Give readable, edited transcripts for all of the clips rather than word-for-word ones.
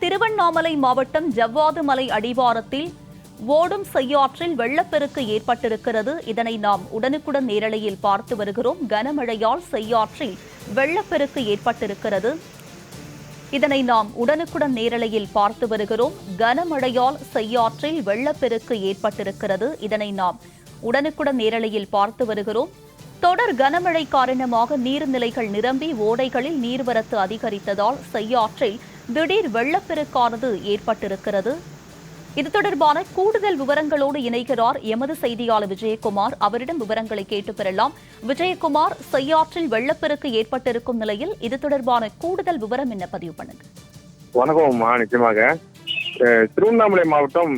திருவண்ணாமலை மாவட்டம் ஜவ்வாது மலை அடிவாரத்தில் ஓடும் செய்யாற்றில் வெள்ளப்பெருக்கு ஏற்பட்டிருக்கிறது. இதனை நாம் உடனுக்குடன் நேரலையில் பார்த்து வருகிறோம். கனமழையால் செய்யாற்றில் வெள்ளப்பெருக்கு ஏற்பட்டிருக்கிறது. இதனை நாம் உடனுக்குடன் நேரலையில் பார்த்து வருகிறோம். கனமழையால் செய்யாற்றில் வெள்ளப்பெருக்கு ஏற்பட்டிருக்கிறது. இதனை நாம் உடனுக்குடன் நேரலையில் பார்த்து வருகிறோம். தொடர் கனமழை காரணமாக நீர்நிலைகள் நிரம்பி ஓடைகளில் நீர்வரத்து அதிகரித்ததால் செய்யாற்றில் திடீர் வெள்ளப்பெருக்கானது ஏற்பட்டிருக்கிறது. இது தொடர்பான கூடுதல் விவரங்களோடு இணைகிறார் எமது செய்தியாளர் விஜயகுமார். அவரிடம் விவரங்களை கேட்டு பெறலாம். விஜயகுமார், செய்யாற்றில் வெள்ளப்பெருக்கு ஏற்பட்டிருக்கும் நிலையில் இது தொடர்பான கூடுதல் விவரம் என்ன, பதிவு பண்ணுங்க. வணக்கம்மா. நிச்சயமாக திருவண்ணாமலை மாவட்டம்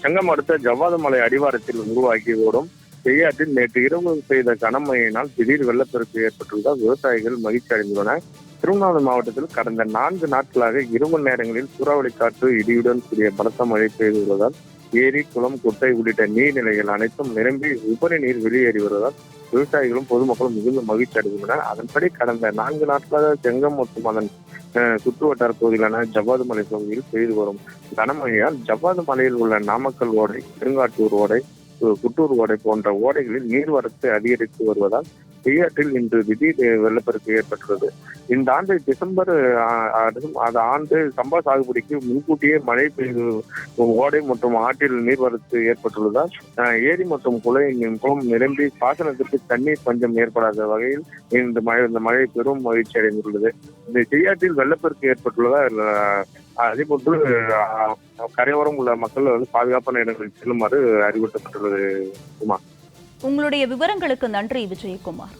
செங்கம் அடுத்த ஜவ்வாது மலை அடிவாரத்தில் உருவாகி ஓடும் செய்யாற்றில் நேற்று இரவு பெய்த கனமழையினால் திடீர் வெள்ளப்பெருக்கு ஏற்பட்டுள்ளதால் விவசாயிகள் மகிழ்ச்சி அடைந்துள்ளனர். திருவண்ணாமலை மாவட்டத்தில் கடந்த 4 நாட்களாக இரவு நேரங்களில் சூறாவளி காற்று இடியுடன் கூடிய பலத்த மழை பெய்துள்ளதால் ஏரி, குளம், குட்டை உள்ளிட்ட நீர்நிலைகள் அனைத்தும் நிரம்பி உபரி நீர் வெளியேறி வருவதால் விவசாயிகளும் பொதுமக்களும் மிகுந்த மகிழ்ச்சி அடைந்துள்ளனர். அதன்படி கடந்த 4 நாட்களாக செங்கம் மற்றும் அதன் சுற்று வட்டார பகுதியிலான ஜவ்வாது மலை பகுதியில் பெய்து வரும் கனமழையால் ஜவ்வாது மலையில் உள்ள நாமக்கல் ஓடை, பெருங்காட்டூர் ஓடை, குட்டூர் ஓடை போன்ற ஓடைகளில் நீர்வரத்து அதிகரித்து வருவதால் செய்யாற்றில் இன்று திடீர் வெள்ளப்பெருக்கு ஏற்பட்டுள்ளது. இந்த ஆண்டு டிசம்பர் ஆண்டு சம்பா சாகுபடிக்கு முன்கூட்டியே மழை பெய்து ஓடை மற்றும் ஆற்றில் நீர்வரத்து ஏற்பட்டுள்ளதால் ஏரி மற்றும் குளம் நிரம்பி பாசனத்திற்கு தண்ணீர் பஞ்சம் ஏற்படாத வகையில் இந்த மழை பெரும் மகிழ்ச்சி அடைந்துள்ளது. இந்த செய்யாற்றில் வெள்ளப்பெருக்கு ஏற்பட்டுள்ளதால் அதேபோன்று கரையோரம் உள்ள மக்கள் பாதுகாப்பான இடங்களில் செல்லுமாறு அறிவுறுத்தப்பட்டுள்ளது. உங்களுடைய விவரங்களுக்கு நன்றி விஜயகுமார்.